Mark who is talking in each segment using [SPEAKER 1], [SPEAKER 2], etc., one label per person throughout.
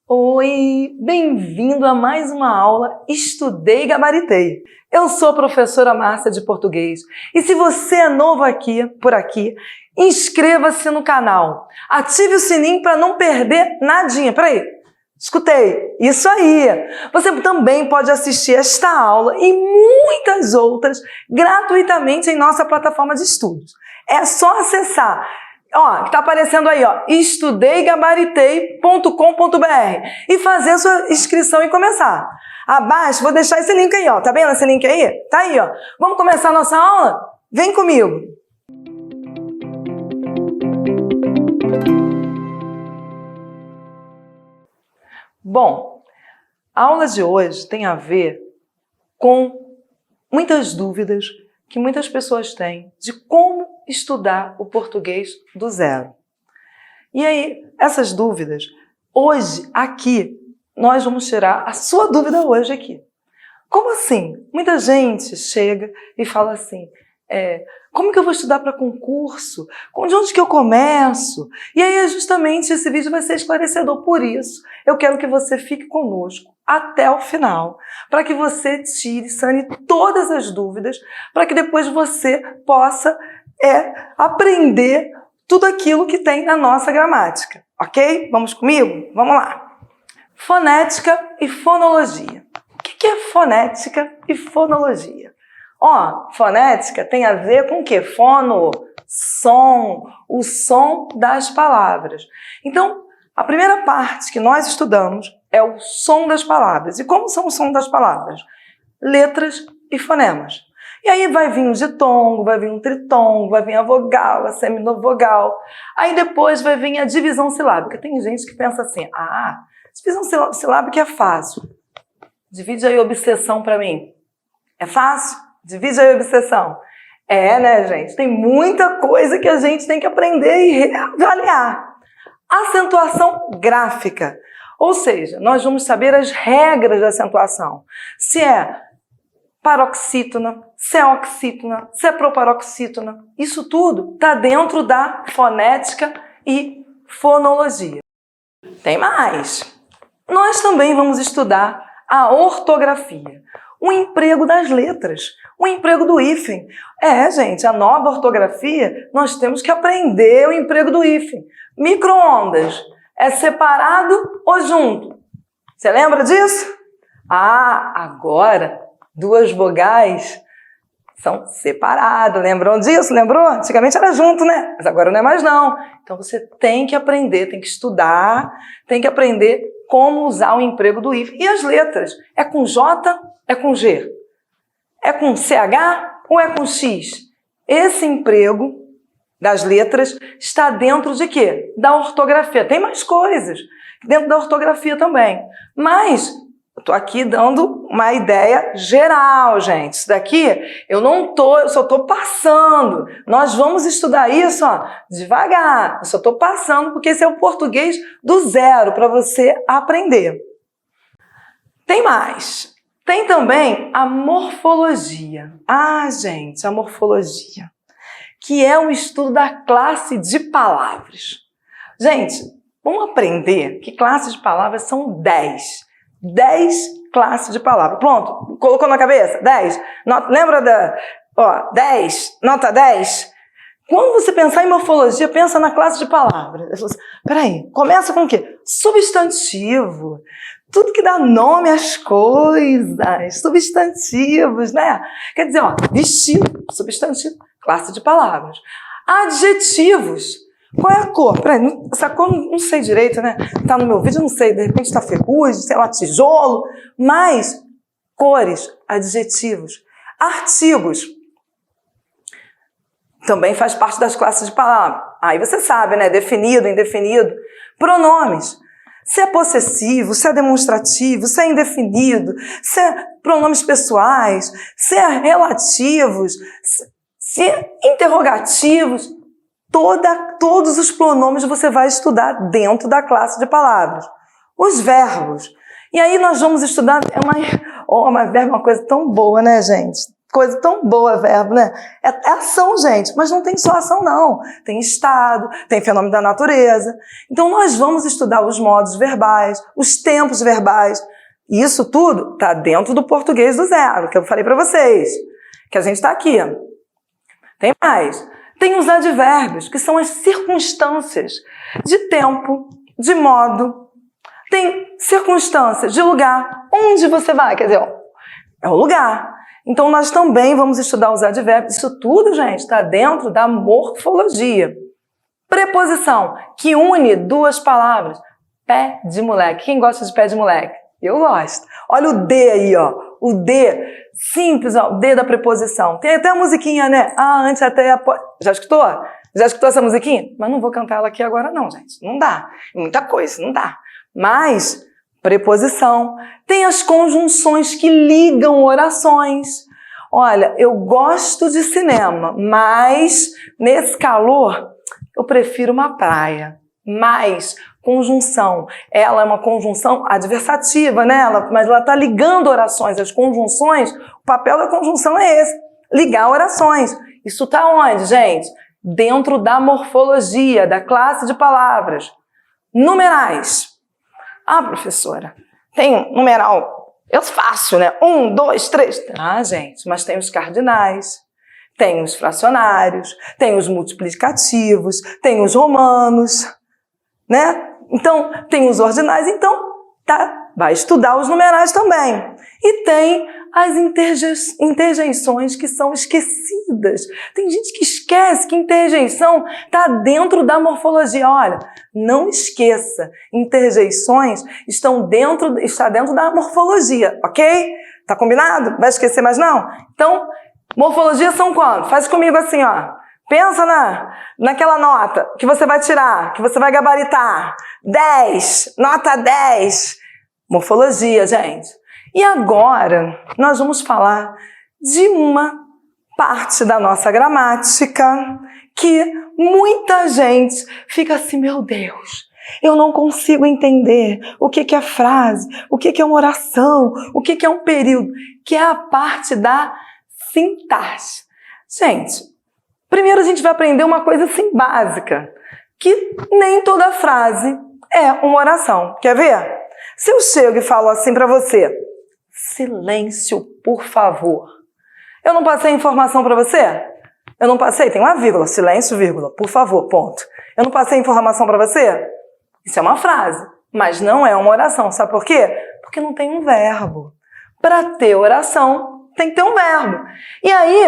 [SPEAKER 1] Oi, bem-vindo a mais uma aula Estudei e Gabaritei. Eu sou a professora Márcia de Português e se você é novo por aqui, inscreva-se no canal, ative o sininho para não perder nadinha. Peraí, escutei, isso aí! Você também pode assistir esta aula e muitas outras gratuitamente em nossa plataforma de estudos. É só acessar. Ó, que tá aparecendo aí, ó, estudeigabaritei.com.br e fazer sua inscrição e começar. Abaixo, vou deixar esse link aí, ó. Tá vendo esse link aí? Tá aí, ó. Vamos começar a nossa aula? Vem comigo. Bom, a aula de hoje tem a ver com muitas dúvidas que muitas pessoas têm de como estudar o português do zero. E aí, essas dúvidas, hoje, aqui, nós vamos tirar a sua dúvida hoje aqui. Como assim? Muita gente chega e fala assim, como que eu vou estudar para concurso? De onde que eu começo? E aí, justamente, esse vídeo vai ser esclarecedor. Por isso, eu quero que você fique conosco até o final, para que você sane todas as dúvidas, para que depois você possa aprender tudo aquilo que tem na nossa gramática, ok? Vamos comigo? Vamos lá! Fonética e fonologia. O que é fonética e fonologia? Ó, fonética tem a ver com o quê? Fono, som, o som das palavras. Então, a primeira parte que nós estudamos é o som das palavras. E como são o som das palavras? Letras e fonemas. E aí vai vir um ditongo, vai vir um tritongo, vai vir a vogal, a seminovogal. Aí depois vai vir a divisão silábica. Tem gente que pensa assim, divisão silábica é fácil. Divide aí a obsessão para mim. É fácil? Divide aí a obsessão. Né, gente? Tem muita coisa que a gente tem que aprender e reavaliar. Acentuação gráfica. Ou seja, nós vamos saber as regras da acentuação. Se é paroxítona, se é oxítona, se é proparoxítona. Isso tudo está dentro da fonética e fonologia. Tem mais. Nós também vamos estudar a ortografia, o emprego das letras, o emprego do hífen. Gente, a nova ortografia, nós temos que aprender o emprego do hífen. Micro-ondas, é separado ou junto? Você lembra disso? Agora, duas vogais são separadas. Lembrou disso? Lembrou? Antigamente era junto, né? Mas agora não é mais não. Então você tem que aprender, tem que estudar, tem que aprender como usar o emprego do hífen. E as letras? É com J? É com G? É com CH ou é com X? Esse emprego das letras está dentro de quê? Da ortografia. Tem mais coisas dentro da ortografia também. Mas eu estou aqui dando uma ideia geral, gente. Isso daqui eu só estou passando. Nós vamos estudar isso, devagar. Eu só estou passando porque esse é o português do zero para você aprender. Tem mais. Tem também a morfologia. Gente, a morfologia, que é um estudo da classe de palavras. Gente, vamos aprender que classes de palavras são 10. 10 classes de palavras. Pronto? Colocou na cabeça? 10. Lembra da... 10. Nota 10. Quando você pensar em morfologia, pensa na classe de palavras. Peraí, começa com o quê? Substantivo. Tudo que dá nome às coisas. Substantivos, né? Quer dizer, vestido, substantivo, classe de palavras. Adjetivos. Qual é a cor? Peraí, essa cor não sei direito, né? Tá no meu vídeo, não sei, de repente tá ferrugem, sei lá, tijolo. Mas, cores, adjetivos. Artigos. Também faz parte das classes de palavras. Aí você sabe, né? Definido, indefinido. Pronomes. Se é possessivo, se é demonstrativo, se é indefinido, se é pronomes pessoais, se é relativos, se é interrogativos. Todos os pronomes você vai estudar dentro da classe de palavras. Os verbos. E aí nós vamos estudar... Mas verbo é uma coisa tão boa, né, gente? coisa tão boa, verbo, né? É ação, gente, mas não tem só ação, não. Tem estado, tem fenômeno da natureza. Então, nós vamos estudar os modos verbais, os tempos verbais. Isso tudo está dentro do português do zero, que eu falei para vocês, que a gente está aqui. Tem mais. Tem os advérbios, que são as circunstâncias de tempo, de modo. Tem circunstâncias de lugar. Onde você vai? Quer dizer, é o lugar. Então, nós também vamos estudar os advérbios. Isso tudo, gente, está dentro da morfologia. Preposição, que une duas palavras. Pé de moleque. Quem gosta de pé de moleque? Eu gosto. Olha o D aí, ó. O D, simples, ó. O D da preposição. Tem até a musiquinha, né? Antes até a... Já escutou? Já escutou essa musiquinha? Mas não vou cantar ela aqui agora não, gente. Não dá. Muita coisa, não dá. Mas, preposição. Tem as conjunções que ligam orações. Olha, eu gosto de cinema, mas nesse calor eu prefiro uma praia. Mas, conjunção, ela é uma conjunção adversativa, né? Mas ela está ligando orações. As conjunções, o papel da conjunção é esse, ligar orações. Isso está onde, gente? Dentro da morfologia, da classe de palavras. Numerais. Ah, professora, tem numeral, eu faço, né? 1, 2, 3. Ah, gente, mas tem os cardinais, tem os fracionários, tem os multiplicativos, tem os romanos, né? Então, tem os ordinais, então, tá, vai estudar os numerais também. E tem as interjeições que são esquecidas. Tem gente que esquece que interjeição está dentro da morfologia. Olha, não esqueça, interjeições está dentro da morfologia, ok? Tá combinado? Vai esquecer mais não? Então, morfologia são quanto? Faz comigo assim, ó. Pensa naquela nota que você vai tirar, que você vai gabaritar. 10, nota 10. Morfologia, gente. E agora, nós vamos falar de uma parte da nossa gramática que muita gente fica assim, meu Deus, eu não consigo entender o que é frase, o que é uma oração, o que é um período, que é a parte da sintaxe. Gente, primeiro a gente vai aprender uma coisa assim básica, que nem toda frase é uma oração. Quer ver? Se eu chego e falo assim para você, silêncio, por favor. Eu não passei informação para você? Eu não passei? Tem uma vírgula, silêncio, vírgula, por favor, ponto. Eu não passei informação para você? Isso é uma frase, mas não é uma oração. Sabe por quê? Porque não tem um verbo. Para ter oração, tem que ter um verbo. E aí,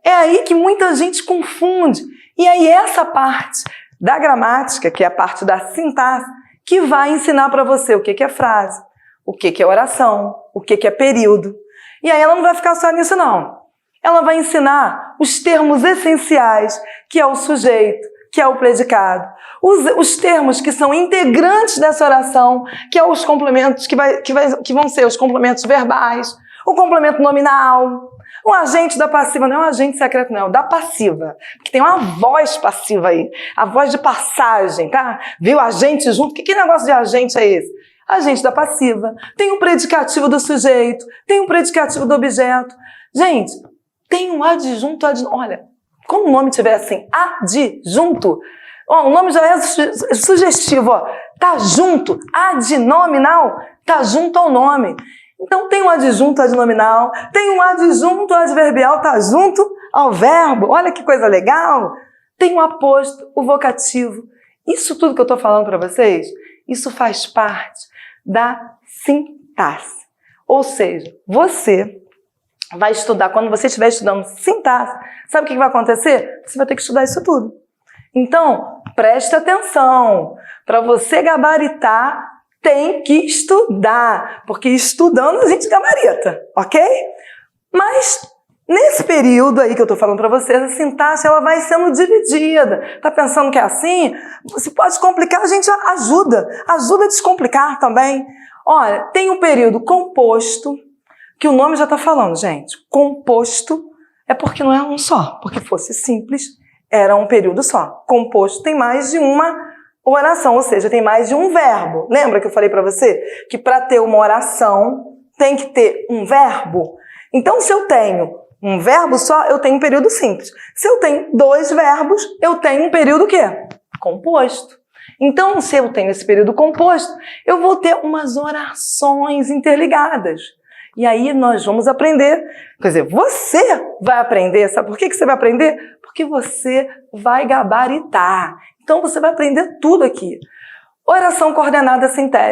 [SPEAKER 1] é aí que muita gente confunde. E aí essa parte da gramática, que é a parte da sintaxe, que vai ensinar para você o que é frase, o que é oração, o que é período. E aí ela não vai ficar só nisso, não. Ela vai ensinar os termos essenciais, que é o sujeito, que é o predicado. Os termos que são integrantes dessa oração, que é os complementos, que vão ser os complementos verbais, o complemento nominal, o agente da passiva, não é um agente secreto, não, é o da passiva. Porque tem uma voz passiva aí, a voz de passagem, tá? Viu agente junto? Que negócio de agente é esse? Agente da passiva, tem um predicativo do sujeito, tem um predicativo do objeto. Gente, tem um adjunto, olha, como o nome tiver assim, adjunto, ó, o nome já é sugestivo, ó, tá junto, adnominal, tá junto ao nome. Então tem um adjunto adnominal, tem um adjunto adverbial, tá junto ao verbo, olha que coisa legal. Tem um aposto, o vocativo. Isso tudo que eu estou falando para vocês, isso faz parte da sintaxe. Ou seja, você vai estudar, quando você estiver estudando sintaxe, sabe o que vai acontecer? Você vai ter que estudar isso tudo. Então, preste atenção. Para você gabaritar, tem que estudar, porque estudando a gente gabarita, ok? Mas nesse período aí que eu estou falando para vocês, a sintaxe ela vai sendo dividida. Tá pensando que é assim? Se pode complicar, a gente ajuda a descomplicar também. Olha, tem um período composto, que o nome já está falando, gente. Composto é porque não é um só, porque fosse simples, era um período só. Composto tem mais de uma oração, ou seja, tem mais de um verbo. Lembra que eu falei para você que para ter uma oração tem que ter um verbo? Então, se eu tenho um verbo só, eu tenho um período simples. Se eu tenho 2 verbos, eu tenho um período o quê? Composto. Então, se eu tenho esse período composto, eu vou ter umas orações interligadas. E aí nós vamos aprender, quer dizer, você vai aprender, sabe por que você vai aprender? Porque você vai gabaritar. Então você vai aprender tudo aqui. Oração coordenada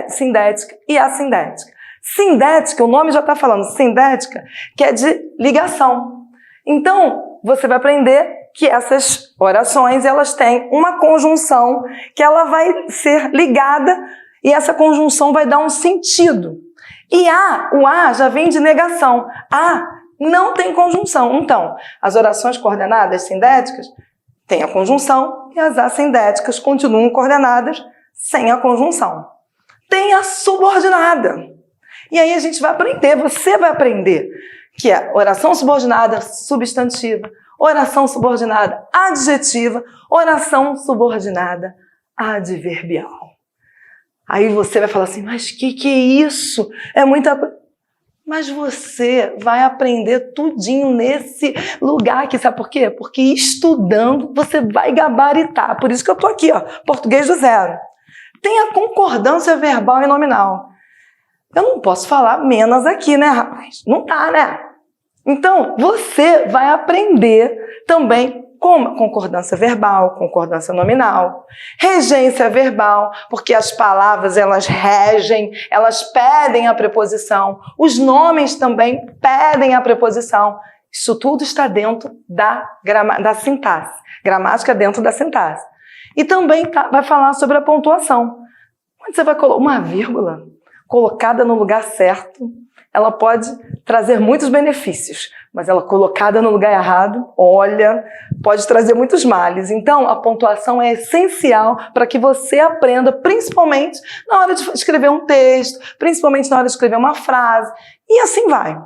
[SPEAKER 1] sindética e assindética. Sindética, o nome já está falando, sindética, que é de ligação. Então, você vai aprender que essas orações, elas têm uma conjunção que ela vai ser ligada e essa conjunção vai dar um sentido. E o A já vem de negação. A não tem conjunção. Então, as orações coordenadas sindéticas têm a conjunção e as assindéticas continuam coordenadas sem a conjunção. Tem a subordinada. E aí a gente vai aprender, você vai aprender, que é oração subordinada substantiva, oração subordinada adjetiva, oração subordinada adverbial. Aí você vai falar assim, mas que é isso? É muita coisa. Mas você vai aprender tudinho nesse lugar aqui, sabe por quê? Porque estudando você vai gabaritar. Por isso que eu tô aqui, ó, português do zero. Tem a concordância verbal e nominal. Eu não posso falar menos aqui, né, rapaz? Não tá, né? Então, você vai aprender também como concordância verbal, concordância nominal, regência verbal, porque as palavras, elas regem, elas pedem a preposição, os nomes também pedem a preposição. Isso tudo está dentro da sintaxe, gramática dentro da sintaxe. E também vai falar sobre a pontuação. Quando você vai colocar uma vírgula colocada no lugar certo, ela pode trazer muitos benefícios, mas ela colocada no lugar errado, olha, pode trazer muitos males. Então, a pontuação é essencial para que você aprenda, principalmente na hora de escrever um texto, principalmente na hora de escrever uma frase, e assim vai.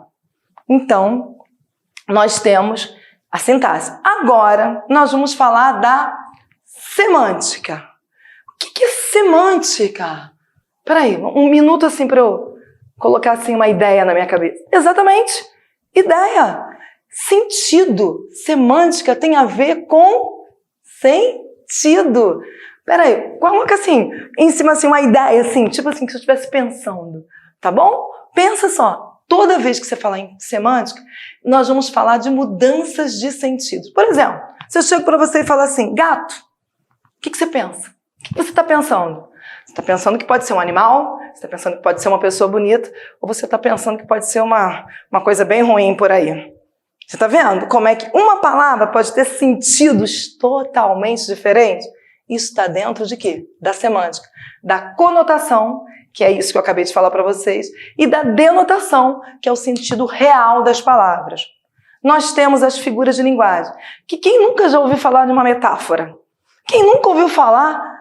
[SPEAKER 1] Então, nós temos a sintaxe. Agora, nós vamos falar da semântica. O que é semântica? Peraí, um minuto assim para eu colocar assim uma ideia na minha cabeça. Exatamente, ideia, sentido. Semântica tem a ver com sentido. Peraí, coloca assim, em cima assim uma ideia assim, tipo assim, que se eu estivesse pensando, tá bom? Pensa só, toda vez que você falar em semântica, nós vamos falar de mudanças de sentido. Por exemplo, se eu chego para você e falar assim, gato, o que você pensa? O que você está pensando? Você está pensando que pode ser um animal? Você está pensando que pode ser uma pessoa bonita? Ou você está pensando que pode ser uma coisa bem ruim por aí? Você está vendo como é que uma palavra pode ter sentidos totalmente diferentes? Isso está dentro de quê? Da semântica. Da conotação, que é isso que eu acabei de falar para vocês, e da denotação, que é o sentido real das palavras. Nós temos as figuras de linguagem. Que quem nunca já ouviu falar de uma metáfora? Quem nunca ouviu falar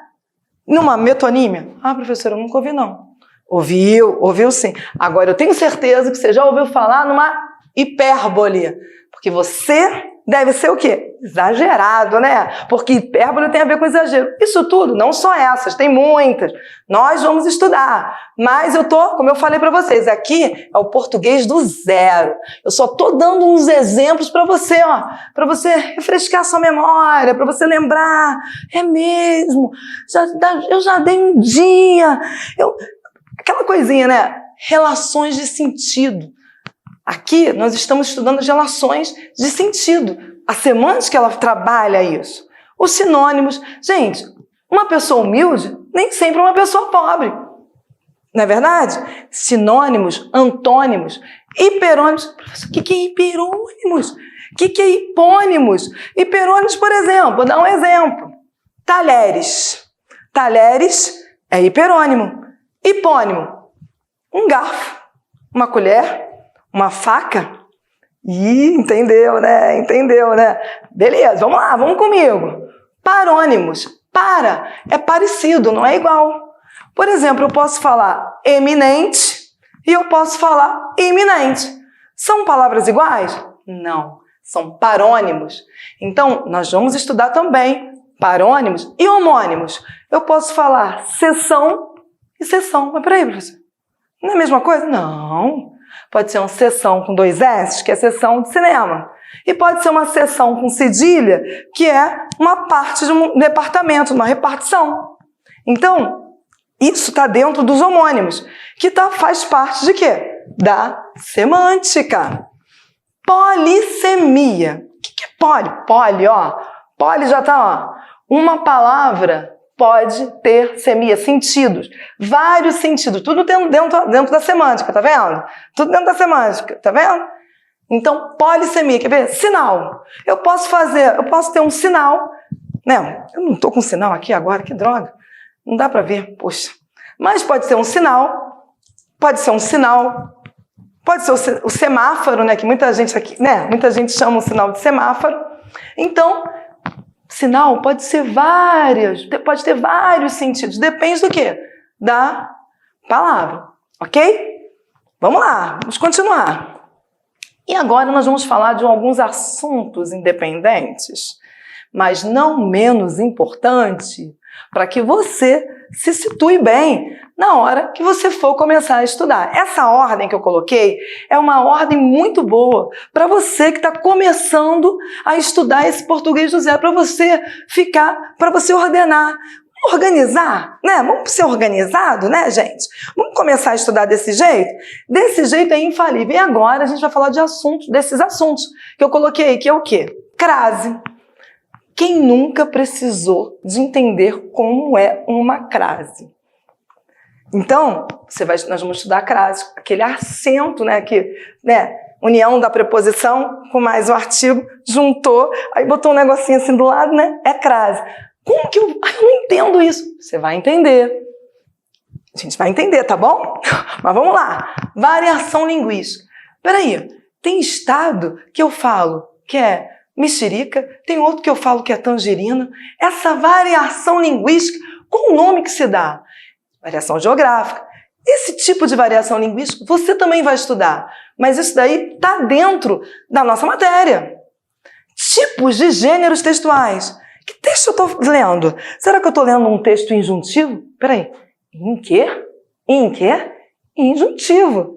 [SPEAKER 1] numa metonímia? Ah, professora, eu nunca ouvi, não. Ouviu sim. Agora, eu tenho certeza que você já ouviu falar numa hipérbole. Porque você deve ser o quê? Exagerado, né? Porque hipérbole tem a ver com exagero. Isso tudo, não só essas, tem muitas. Nós vamos estudar. Mas como eu falei para vocês, aqui é o português do zero. Eu só tô dando uns exemplos para você, ó, para você refrescar sua memória, para você lembrar. É mesmo. Eu já dei um dia. Aquela coisinha, né? Relações de sentido. Aqui nós estamos estudando as relações de sentido. A semântica, ela trabalha isso. Os sinônimos. Gente, uma pessoa humilde nem sempre é uma pessoa pobre. Não é verdade? Sinônimos, antônimos, hiperônimos. O que é hiperônimos? O que é hipônimos? Hiperônimos, por exemplo, vou dar um exemplo. Talheres. Talheres é hiperônimo. Hipônimo. Um garfo, uma colher, uma faca? Ih, entendeu, né? Entendeu, né? Beleza, vamos lá, vamos comigo. Parônimos. Para é parecido, não é igual. Por exemplo, eu posso falar eminente e eu posso falar iminente. São palavras iguais? Não, são parônimos. Então, nós vamos estudar também parônimos e homônimos. Eu posso falar seção e sessão. Mas peraí, professor, não é a mesma coisa? Não. Pode ser uma sessão com 2 S, que é sessão de cinema. E pode ser uma sessão com cedilha, que é uma parte de um departamento, uma repartição. Então, isso está dentro dos homônimos, que faz parte de quê? Da semântica. Polissemia. O que é poli? Poli, ó. Poli já está, ó. Uma palavra pode ter semia, sentidos. Vários sentidos. Tudo dentro da semântica, tá vendo? Tudo dentro da semântica, tá vendo? Então, polissemia, quer ver? Sinal. Eu posso ter um sinal, né? Eu não estou com sinal aqui agora, que droga. Não dá para ver, poxa. Mas pode ser um sinal, pode ser o semáforo, né? Que muita gente aqui, né? Muita gente chama o sinal de semáforo. Então, sinal pode ter vários sentidos. Depende do quê? Da palavra, ok? Vamos lá, vamos continuar. E agora nós vamos falar de alguns assuntos independentes, mas não menos importante, para que você se situe bem na hora que você for começar a estudar. Essa ordem que eu coloquei é uma ordem muito boa para você que está começando a estudar esse português do zero, para você ordenar. Organizar, né? Vamos ser organizado, né, gente? Vamos começar a estudar desse jeito? Desse jeito é infalível. E agora a gente vai falar desses assuntos que eu coloquei, que é o quê? Crase. Quem nunca precisou de entender como é uma crase? Então, nós vamos estudar a crase, aquele acento, né, união da preposição com mais o artigo, juntou, aí botou um negocinho assim do lado, né? É crase. Como que eu não entendo isso? Você vai entender. A gente vai entender, tá bom? Mas vamos lá. Variação linguística. Peraí, tem estado que eu falo que é mexerica, tem outro que eu falo que é tangerina. Essa variação linguística, qual o nome que se dá? Variação geográfica. Esse tipo de variação linguística você também vai estudar, mas isso daí está dentro da nossa matéria. Tipos de gêneros textuais. Que texto eu estou lendo? Será que eu estou lendo um texto injuntivo? Peraí, em quê? Em quê? Injuntivo.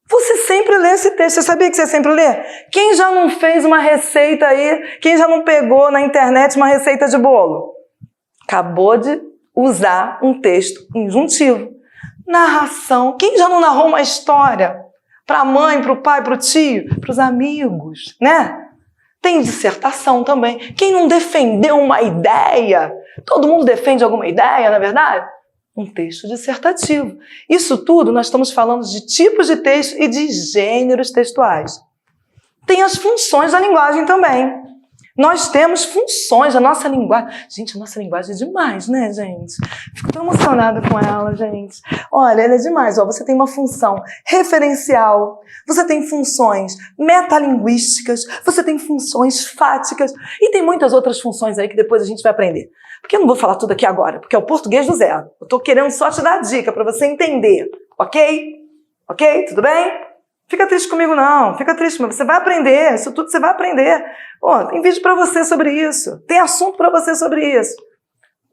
[SPEAKER 1] Você sempre lê esse texto. Você sabia que você sempre lê? Quem já não fez uma receita aí? Quem já não pegou na internet uma receita de bolo? Acabou de usar um texto injuntivo. Narração. Quem já não narrou uma história? Para a mãe, para o pai, para o tio, para os amigos, né? Tem dissertação também. Quem não defendeu uma ideia? Todo mundo defende alguma ideia, não é verdade? Um texto dissertativo. Isso tudo nós estamos falando de tipos de texto e de gêneros textuais. Tem as funções da linguagem também. Nós temos funções, a nossa linguagem... Gente, a nossa linguagem é demais, né, gente? Fico tão emocionada com ela, gente. Olha, ela é demais. Ó, você tem uma função referencial, você tem funções metalinguísticas, você tem funções fáticas e tem muitas outras funções aí que depois a gente vai aprender. Porque eu não vou falar tudo aqui agora, porque é o português do zero. Eu estou querendo só te dar a dica para você entender, ok? Ok? Tudo bem? Fica triste comigo não, fica triste, mas você vai aprender, isso tudo você vai aprender. Ó, tem vídeo para você sobre isso, tem assunto para você sobre isso.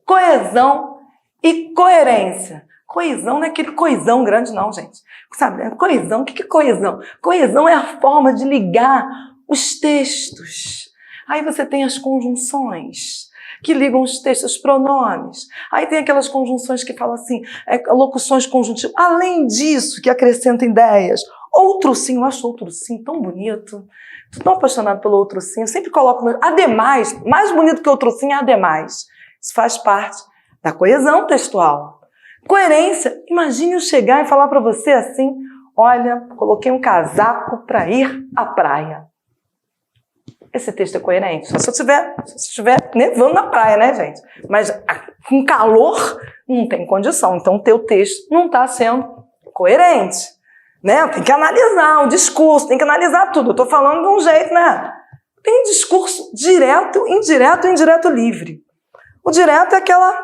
[SPEAKER 1] Coesão e coerência. Coesão não é aquele coesão grande não, gente. Sabe, coesão, o que é coesão? Coesão é a forma de ligar os textos. Aí você tem as conjunções que ligam os textos, os pronomes. Aí tem aquelas conjunções que falam assim, locuções conjuntivas. Além disso, que acrescentam ideias. Outro sim, eu acho outro sim tão bonito. Estou tão apaixonado pelo outro sim. Eu sempre coloco ademais, mais bonito que outro sim é ademais. Isso faz parte da coesão textual. Coerência, imagine eu chegar e falar para você assim, olha, coloquei um casaco para ir à praia. Esse texto é coerente? Só se estiver nevando na praia, né, gente? Mas com calor não tem condição. Então o teu texto não está sendo coerente. Né? Tem que analisar o discurso, tem que analisar tudo. Eu estou falando de um jeito, né? Tem discurso direto, indireto livre. O direto é aquela,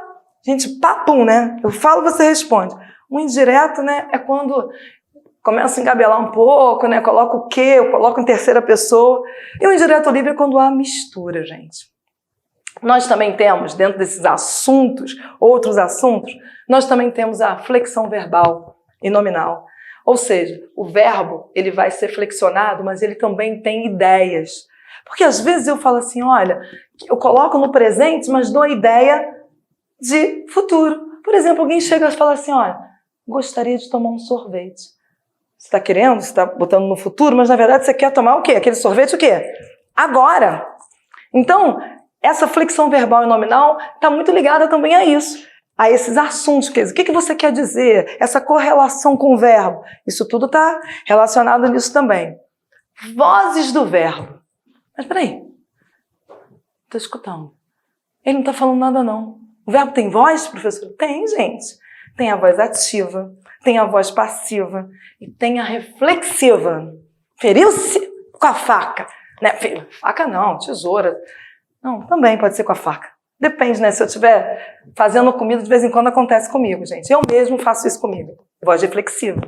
[SPEAKER 1] gente, papum, né? Eu falo, você responde. O indireto, né, é quando começa a engabelar um pouco, né? Coloca o quê? Eu coloco em terceira pessoa. E o indireto livre é quando há mistura, gente. Nós também temos, dentro desses assuntos, outros assuntos, nós também temos a flexão verbal e nominal. Ou seja, o verbo ele vai ser flexionado, mas ele também tem ideias. Porque às vezes eu falo assim, olha, eu coloco no presente, mas dou a ideia de futuro. Por exemplo, alguém chega e fala assim, olha, gostaria de tomar um sorvete. Você está querendo, você está botando no futuro, mas na verdade você quer tomar o quê? Aquele sorvete o quê? Agora. Então, essa flexão verbal e nominal está muito ligada também a isso, a esses assuntos. O que você quer dizer? Essa correlação com o verbo. Isso tudo está relacionado nisso também. Vozes do verbo. Mas peraí, estou escutando. Ele não está falando nada não. O verbo tem voz, professor? Tem, gente. Tem a voz ativa, tem a voz passiva e tem a reflexiva. Feriu-se com a faca. Né? Faca não, tesoura. Não, também pode ser com a faca. Depende, né? Se eu estiver fazendo comida, de vez em quando acontece comigo, gente. Eu mesmo faço isso comigo. Voz reflexiva.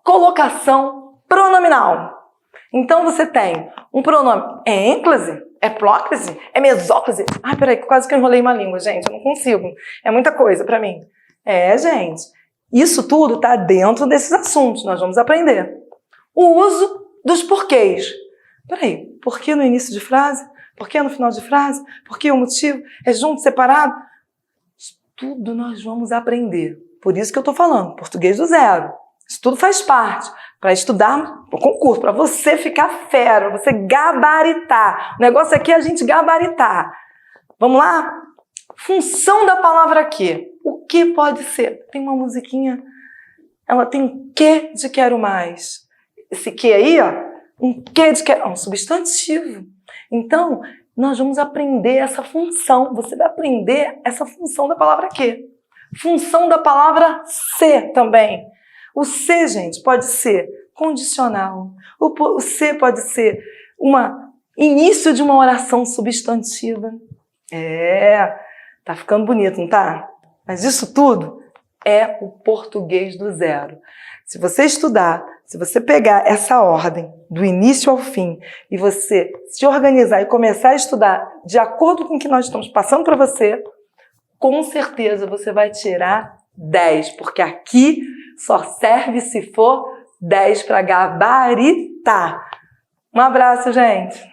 [SPEAKER 1] Colocação pronominal. Então você tem um pronome. É ênclase? É plóclise? É mesóclise? Ai, peraí, quase que eu enrolei uma língua, gente. Eu não consigo. É muita coisa pra mim. É, gente. Isso tudo tá dentro desses assuntos. Nós vamos aprender. O uso dos porquês. Peraí, porquê no início de frase? Porquê no final de frase? Porquê o motivo? É junto, separado? Isso tudo nós vamos aprender. Por isso que eu tô falando, português do zero. Isso tudo faz parte. Para estudar o concurso, para você ficar fera, para você gabaritar. O negócio aqui é a gente gabaritar. Vamos lá? Função da palavra aqui. O que pode ser? Tem uma musiquinha, ela tem um quê de quero mais. Esse que aí, ó, um quê de quero... um substantivo. Então, nós vamos aprender essa função. Você vai aprender essa função da palavra que. Função da palavra ser também. O ser, gente, pode ser condicional. O ser pode ser início de uma oração substantiva. Tá ficando bonito, não tá? Mas isso tudo é o português do zero. Se você estudar, se você pegar essa ordem do início ao fim e você se organizar e começar a estudar de acordo com o que nós estamos passando para você, com certeza você vai tirar 10, porque aqui só serve se for 10 para gabaritar. Um abraço, gente!